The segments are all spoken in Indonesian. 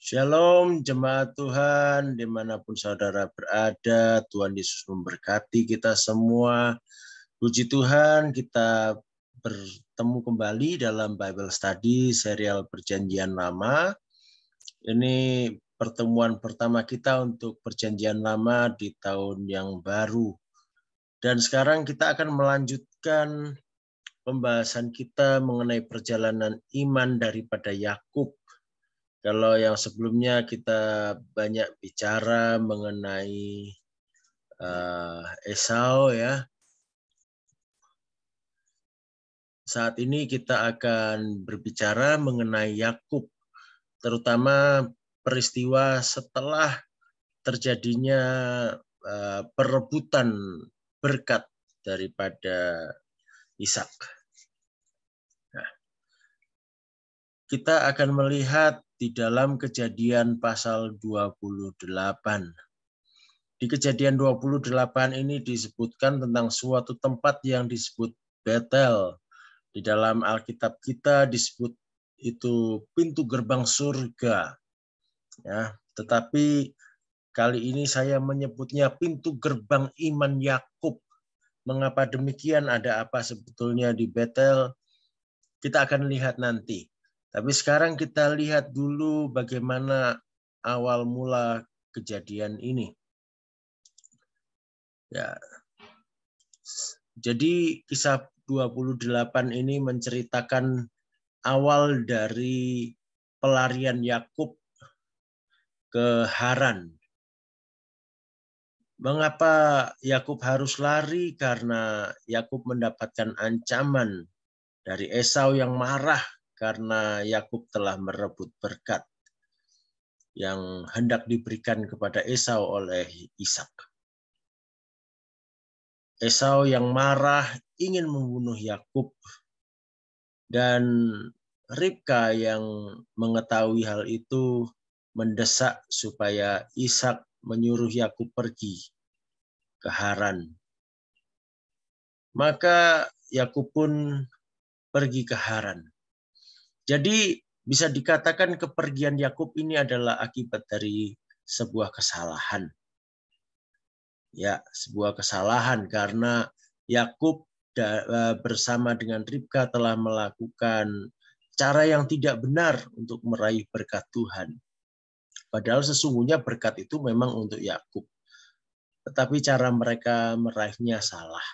Shalom jemaat Tuhan, dimanapun saudara berada, Tuhan Yesus memberkati kita semua. Puji Tuhan, kita bertemu kembali dalam Bible Study serial Perjanjian Lama. Ini pertemuan pertama kita untuk Perjanjian Lama di tahun yang baru. Dan sekarang kita akan melanjutkan pembahasan kita mengenai perjalanan iman daripada Yakub. Kalau yang sebelumnya kita banyak bicara mengenai Esau ya. Saat ini kita akan berbicara mengenai Yakub, terutama peristiwa setelah terjadinya perebutan berkat daripada Ishak. Nah, kita akan melihat di dalam Kejadian pasal 28. Di Kejadian 28 ini disebutkan tentang suatu tempat yang disebut Betel. Di dalam Alkitab kita disebut itu pintu gerbang surga. Ya, tetapi kali ini saya menyebutnya pintu gerbang iman Yakub. Mengapa demikian? Ada apa sebetulnya di Betel? Kita akan lihat nanti. Tapi sekarang kita lihat dulu bagaimana awal mula kejadian ini. Ya. Jadi kisah 28 ini menceritakan awal dari pelarian Yakub ke Haran. Mengapa Yakub harus lari? Karena Yakub mendapatkan ancaman dari Esau yang marah karena Yakub telah merebut berkat yang hendak diberikan kepada Esau oleh Ishak. Esau yang marah ingin membunuh Yakub, dan Ribka yang mengetahui hal itu mendesak supaya Ishak menyuruh Yakub pergi ke Haran. Maka Yakub pun pergi ke Haran. Jadi bisa dikatakan kepergian Yakub ini adalah akibat dari sebuah kesalahan. Ya, sebuah kesalahan karena Yakub bersama dengan Ribka telah melakukan cara yang tidak benar untuk meraih berkat Tuhan. Padahal sesungguhnya berkat itu memang untuk Yakub. Tetapi cara mereka meraihnya salah.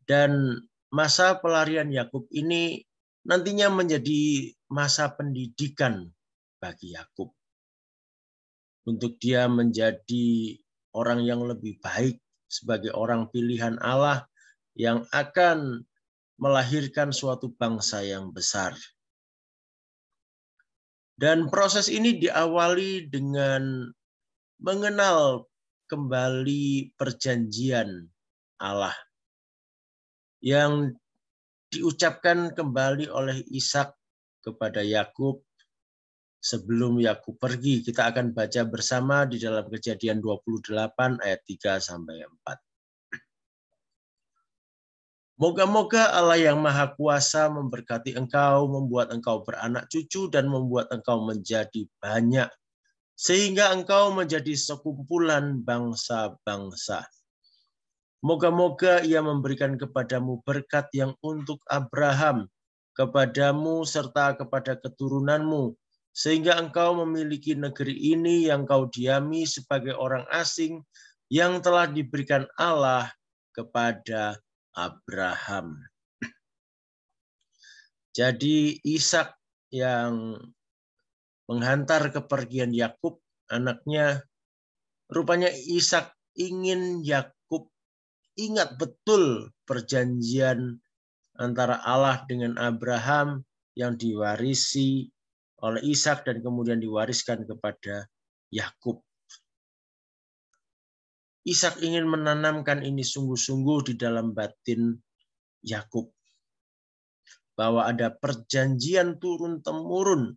Dan masa pelarian Yakub ini nantinya menjadi masa pendidikan bagi Yakub. Untuk dia menjadi orang yang lebih baik sebagai orang pilihan Allah yang akan melahirkan suatu bangsa yang besar. Dan proses ini diawali dengan mengenal kembali perjanjian Allah yang diucapkan kembali oleh Ishak kepada Yakub sebelum Yakub pergi. Kita akan baca bersama di dalam Kejadian 28 ayat 3 sampai 4. Moga-moga Allah yang Maha Kuasa memberkati engkau, membuat engkau beranak cucu, dan membuat engkau menjadi banyak, sehingga engkau menjadi sekumpulan bangsa-bangsa. Moga-moga Ia memberikan kepadamu berkat yang untuk Abraham, kepadamu serta kepada keturunanmu, sehingga engkau memiliki negeri ini yang kau diami sebagai orang asing, yang telah diberikan Allah kepada Abraham. Jadi Ishak yang menghantar kepergian Yakub, anaknya, rupanya Ishak ingin Yakub ingat betul perjanjian antara Allah dengan Abraham yang diwarisi oleh Ishak dan kemudian diwariskan kepada Yakub. Ishak ingin menanamkan ini sungguh-sungguh di dalam batin Yakub, bahwa ada perjanjian turun-temurun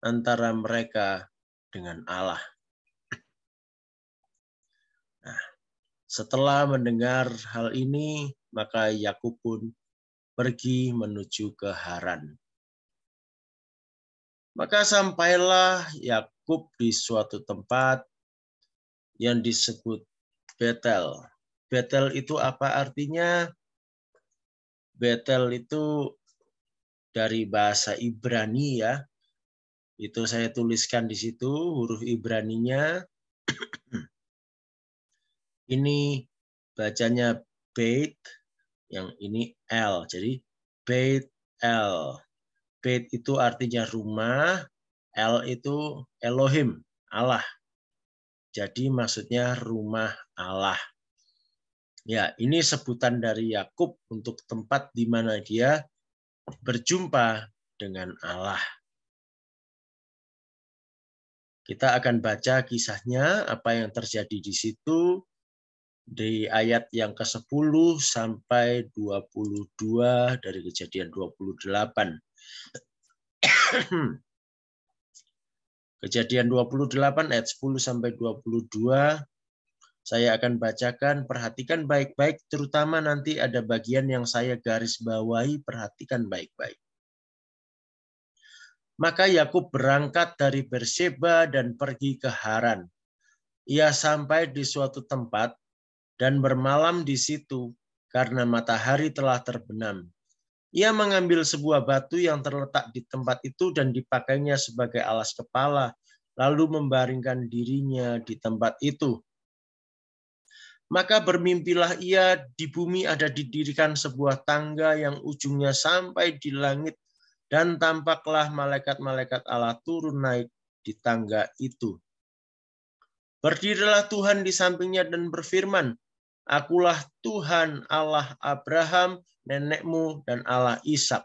antara mereka dengan Allah. Nah, setelah mendengar hal ini, maka Yakub pun pergi menuju ke Haran. Maka sampailah Yakub di suatu tempat yang disebut Betel. Betel itu apa artinya? Betel itu dari bahasa Ibrani ya. Itu saya tuliskan di situ huruf Ibraninya. Ini bacanya Beit, yang ini L. Jadi Beit L. Beit itu artinya rumah, L itu Elohim, Allah. Jadi maksudnya rumah Allah. Ya, ini sebutan dari Yakub untuk tempat di mana dia berjumpa dengan Allah. Kita akan baca kisahnya, apa yang terjadi di situ, di ayat yang ke-10 sampai 22 dari Kejadian 28. Kejadian 28 ayat 10 sampai 22 saya akan bacakan, perhatikan baik-baik, terutama nanti ada bagian yang saya garis bawahi, perhatikan baik-baik. Maka Yakub berangkat dari Berseba dan pergi ke Haran. Ia sampai di suatu tempat dan bermalam di situ karena matahari telah terbenam. Ia mengambil sebuah batu yang terletak di tempat itu dan dipakainya sebagai alas kepala, lalu membaringkan dirinya di tempat itu. Maka bermimpilah ia, di bumi ada didirikan sebuah tangga yang ujungnya sampai di langit, dan tampaklah malaikat-malaikat Allah turun naik di tangga itu. Berdirilah Tuhan di sampingnya dan berfirman, Akulah Tuhan Allah Abraham, nenekmu, dan Allah Ishak.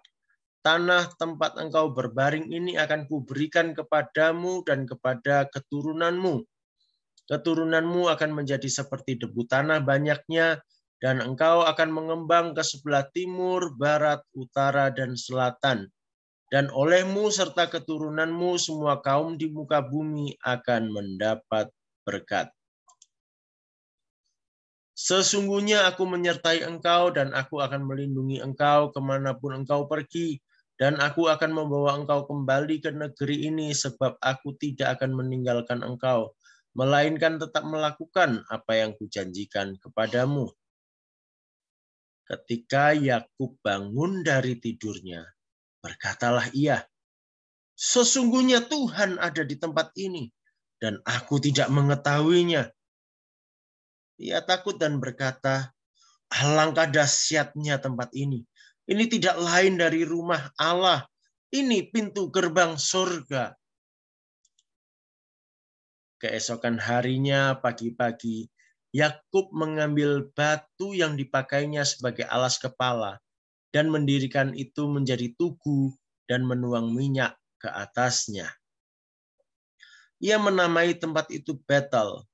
Tanah tempat engkau berbaring ini akan kuberikan kepadamu dan kepada keturunanmu. Keturunanmu akan menjadi seperti debu tanah banyaknya, dan engkau akan mengembang ke sebelah timur, barat, utara, dan selatan. Dan olehmu serta keturunanmu semua kaum di muka bumi akan mendapat berkat. Sesungguhnya aku menyertai engkau, dan aku akan melindungi engkau kemanapun engkau pergi, dan aku akan membawa engkau kembali ke negeri ini, sebab aku tidak akan meninggalkan engkau, melainkan tetap melakukan apa yang kujanjikan kepadamu. Ketika Yakub bangun dari tidurnya, berkatalah ia, sesungguhnya Tuhan ada di tempat ini, dan aku tidak mengetahuinya. Ia takut dan berkata, alangkah dahsyatnya tempat ini. Ini tidak lain dari rumah Allah. Ini pintu gerbang surga. Keesokan harinya pagi-pagi, Yakub mengambil batu yang dipakainya sebagai alas kepala dan mendirikan itu menjadi tugu dan menuang minyak ke atasnya. Ia menamai tempat itu Betel.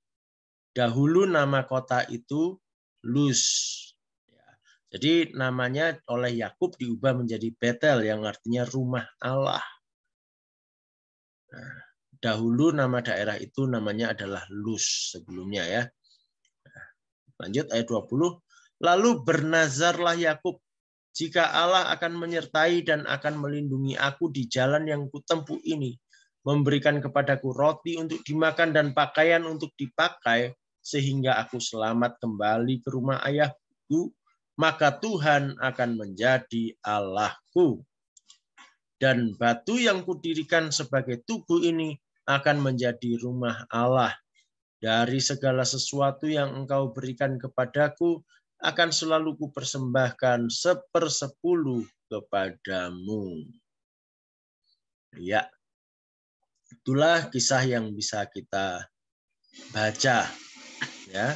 Dahulu nama kota itu Luz. Jadi namanya oleh Yakub diubah menjadi Betel yang artinya rumah Allah. Nah, dahulu nama daerah itu namanya adalah Luz sebelumnya ya. Lanjut ayat 20. Lalu bernazarlah Yakub, jika Allah akan menyertai dan akan melindungi aku di jalan yang kutempuh ini, memberikan kepadaku roti untuk dimakan dan pakaian untuk dipakai, sehingga aku selamat kembali ke rumah ayahku, maka Tuhan akan menjadi Allahku. Dan batu yang kudirikan sebagai tugu ini akan menjadi rumah Allah. Dari segala sesuatu yang engkau berikan kepadaku, akan selalu kupersembahkan 1/10 kepadamu. Ya, itulah kisah yang bisa kita baca ya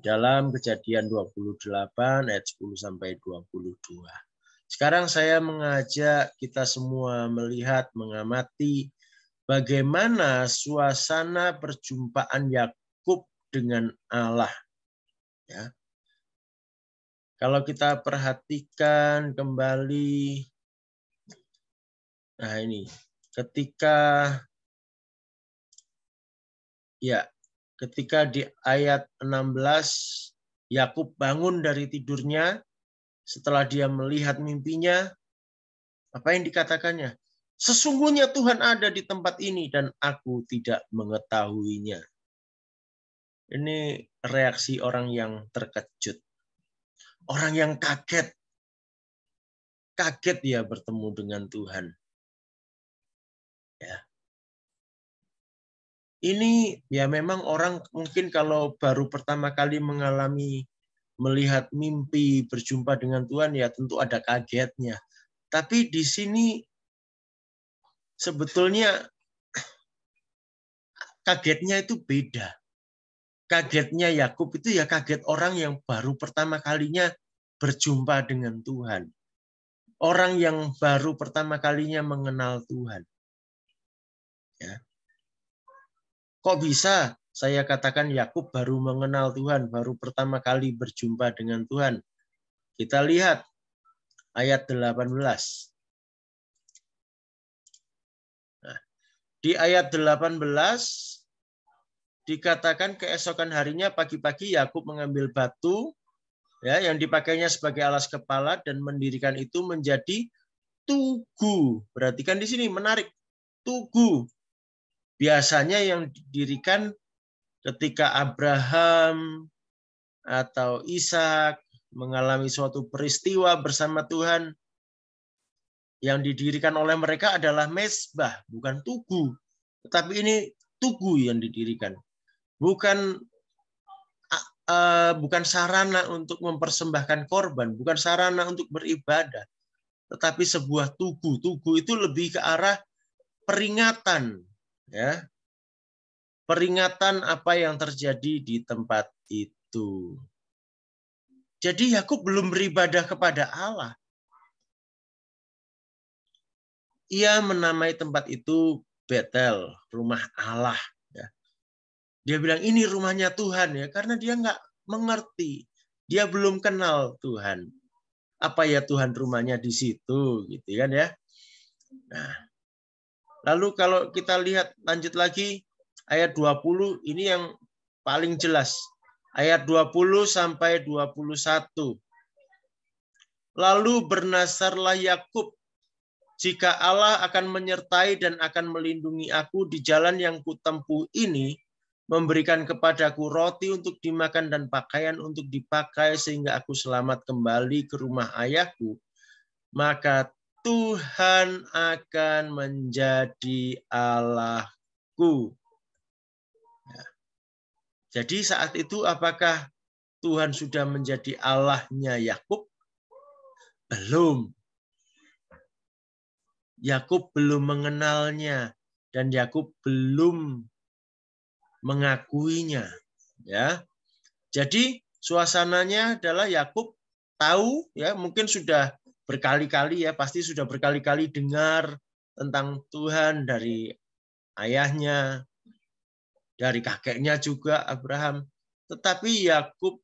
dalam Kejadian 28 ayat 10 sampai 22. Sekarang saya mengajak kita semua melihat, mengamati bagaimana suasana perjumpaan Yakub dengan Allah. Ya. Kalau kita perhatikan kembali, nah ini, ketika di ayat 16, Yakub bangun dari tidurnya, setelah dia melihat mimpinya, apa yang dikatakannya? Sesungguhnya Tuhan ada di tempat ini dan aku tidak mengetahuinya. Ini reaksi orang yang terkejut. Orang yang kaget. Kaget ya bertemu dengan Tuhan. Ya. Ini ya memang orang mungkin kalau baru pertama kali melihat mimpi berjumpa dengan Tuhan ya tentu ada kagetnya. Tapi di sini sebetulnya kagetnya itu beda. Kagetnya Yakub itu ya kaget orang yang baru pertama kalinya berjumpa dengan Tuhan. Orang yang baru pertama kalinya mengenal Tuhan. Ya. Kok bisa saya katakan Yakub baru mengenal Tuhan, baru pertama kali berjumpa dengan Tuhan? Kita lihat ayat 18. Nah, di ayat 18 dikatakan keesokan harinya pagi-pagi Yakub mengambil batu ya yang dipakainya sebagai alas kepala dan mendirikan itu menjadi tugu. Perhatikan di sini menarik. Tugu. Biasanya yang didirikan ketika Abraham atau Ishak mengalami suatu peristiwa bersama Tuhan, yang didirikan oleh mereka adalah mezbah, bukan tugu. Tetapi ini tugu yang didirikan. Bukan sarana untuk mempersembahkan korban, bukan sarana untuk beribadah, tetapi sebuah tugu. Tugu itu lebih ke arah peringatan, ya, peringatan apa yang terjadi di tempat itu. Jadi Yakub belum beribadah kepada Allah. Ia menamai tempat itu Betel, rumah Allah. Dia bilang ini rumahnya Tuhan ya, karena dia nggak mengerti, dia belum kenal Tuhan. Apa ya Tuhan rumahnya di situ, gitu kan ya? Nah, lalu kalau kita lihat lanjut lagi ayat 20 ini yang paling jelas. Ayat 20 sampai 21. Lalu bernasarlah Yakub, jika Allah akan menyertai dan akan melindungi aku di jalan yang kutempuh ini, memberikan kepadaku roti untuk dimakan dan pakaian untuk dipakai sehingga aku selamat kembali ke rumah ayahku, maka Tuhan akan menjadi Allahku. Jadi saat itu apakah Tuhan sudah menjadi Allahnya Yakub? Belum. Yakub belum mengenalnya dan Yakub belum mengakuinya, ya. Jadi suasananya adalah Yakub tahu, ya, mungkin sudah berkali-kali ya, pasti sudah berkali-kali dengar tentang Tuhan dari ayahnya, dari kakeknya juga Abraham. Tetapi Yakub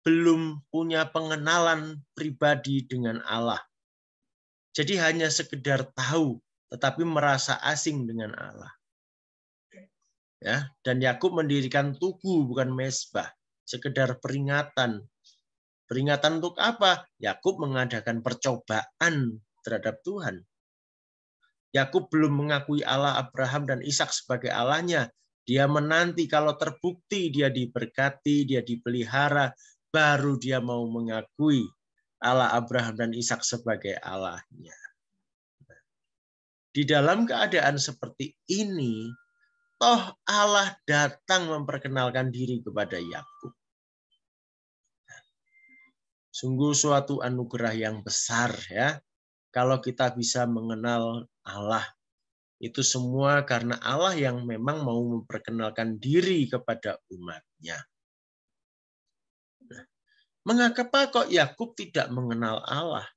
belum punya pengenalan pribadi dengan Allah. Jadi hanya sekedar tahu, tetapi merasa asing dengan Allah. Ya, dan Yakub mendirikan tugu bukan mezbah, sekedar peringatan. Peringatan untuk apa? Yakub mengadakan percobaan terhadap Tuhan. Yakub belum mengakui Allah Abraham dan Ishak sebagai Allahnya. Dia menanti kalau terbukti dia diberkati, dia dipelihara, baru dia mau mengakui Allah Abraham dan Ishak sebagai Allahnya. Di dalam keadaan seperti ini, toh Allah datang memperkenalkan diri kepada Yakub. Sungguh suatu anugerah yang besar ya. Kalau kita bisa mengenal Allah. Itu semua karena Allah yang memang mau memperkenalkan diri kepada umatnya. Nah, mengapa kok Yakub tidak mengenal Allah?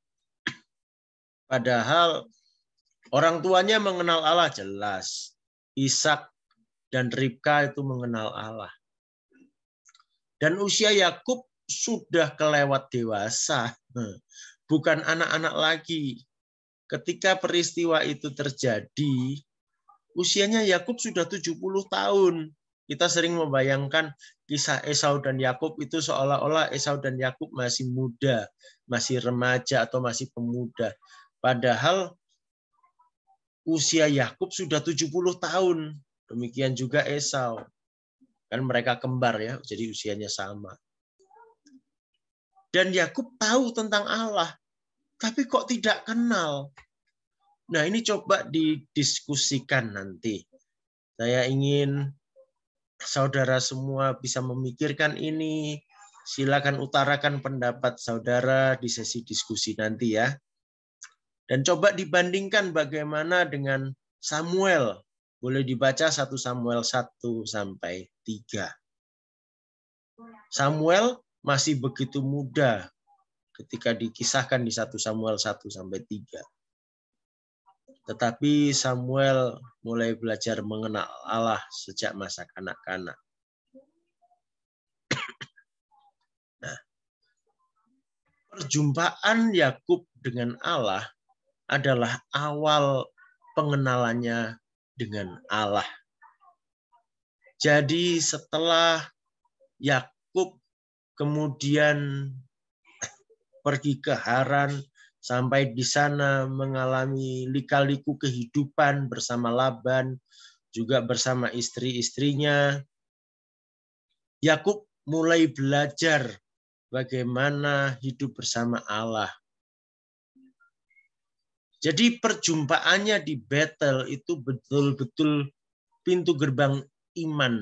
Padahal orang tuanya mengenal Allah jelas. Ishak dan Ribka itu mengenal Allah. Dan usia Yakub sudah kelewat dewasa. Bukan anak-anak lagi. Ketika peristiwa itu terjadi, usianya Yakub sudah 70 tahun. Kita sering membayangkan kisah Esau dan Yakub itu seolah-olah Esau dan Yakub masih muda, masih remaja atau masih pemuda. Padahal usia Yakub sudah 70 tahun. Demikian juga Esau. Kan mereka kembar ya, jadi usianya sama. Dan Yakub tahu tentang Allah, tapi kok tidak kenal. Nah, ini coba didiskusikan nanti. Saya ingin saudara semua bisa memikirkan ini. Silakan utarakan pendapat saudara di sesi diskusi nanti ya. Dan coba dibandingkan bagaimana dengan Samuel. Boleh dibaca 1 Samuel 1 sampai 3. Samuel masih begitu muda ketika dikisahkan di 1 Samuel 1 sampai 3. Tetapi Samuel mulai belajar mengenal Allah sejak masa kanak-kanak. Nah, perjumpaan Yakub dengan Allah adalah awal pengenalannya dengan Allah. Jadi setelah Yakub kemudian pergi ke Haran, sampai di sana mengalami lika-liku kehidupan bersama Laban, juga bersama istri-istrinya. Yakub mulai belajar bagaimana hidup bersama Allah. Jadi perjumpaannya di Betel itu betul-betul pintu gerbang iman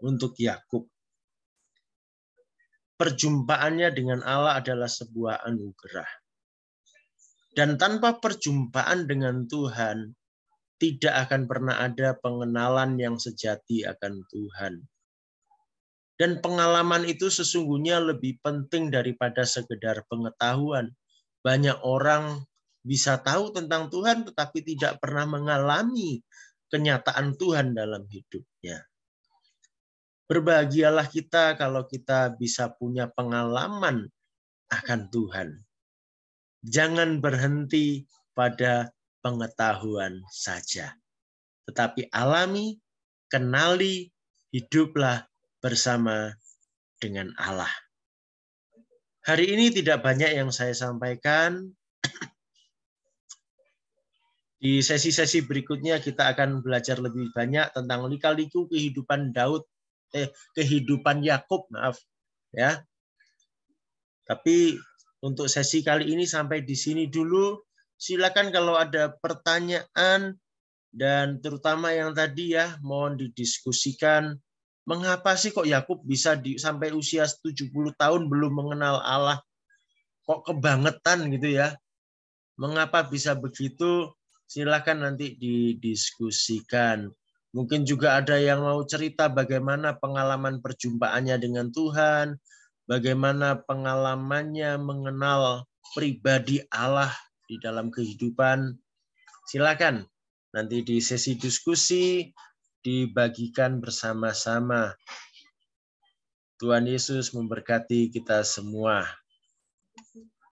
untuk Yakub. Perjumpaannya dengan Allah adalah sebuah anugerah. Dan tanpa perjumpaan dengan Tuhan, tidak akan pernah ada pengenalan yang sejati akan Tuhan. Dan pengalaman itu sesungguhnya lebih penting daripada sekedar pengetahuan. Banyak orang bisa tahu tentang Tuhan, tetapi tidak pernah mengalami kenyataan Tuhan dalam hidupnya. Berbahagialah kita kalau kita bisa punya pengalaman akan Tuhan. Jangan berhenti pada pengetahuan saja, tetapi alami, kenali, hiduplah bersama dengan Allah. Hari ini tidak banyak yang saya sampaikan. Di sesi-sesi berikutnya kita akan belajar lebih banyak tentang lika-liku kehidupan kehidupan Yakub, ya. Tapi untuk sesi kali ini sampai di sini dulu. Silakan kalau ada pertanyaan dan terutama yang tadi ya mohon didiskusikan. Mengapa sih kok Yakub bisa sampai usia 70 tahun belum mengenal Allah? Kok kebangetan gitu ya? Mengapa bisa begitu? Silakan nanti didiskusikan. Mungkin juga ada yang mau cerita bagaimana pengalaman perjumpaannya dengan Tuhan, bagaimana pengalamannya mengenal pribadi Allah di dalam kehidupan. Silakan nanti di sesi diskusi dibagikan bersama-sama. Tuhan Yesus memberkati kita semua.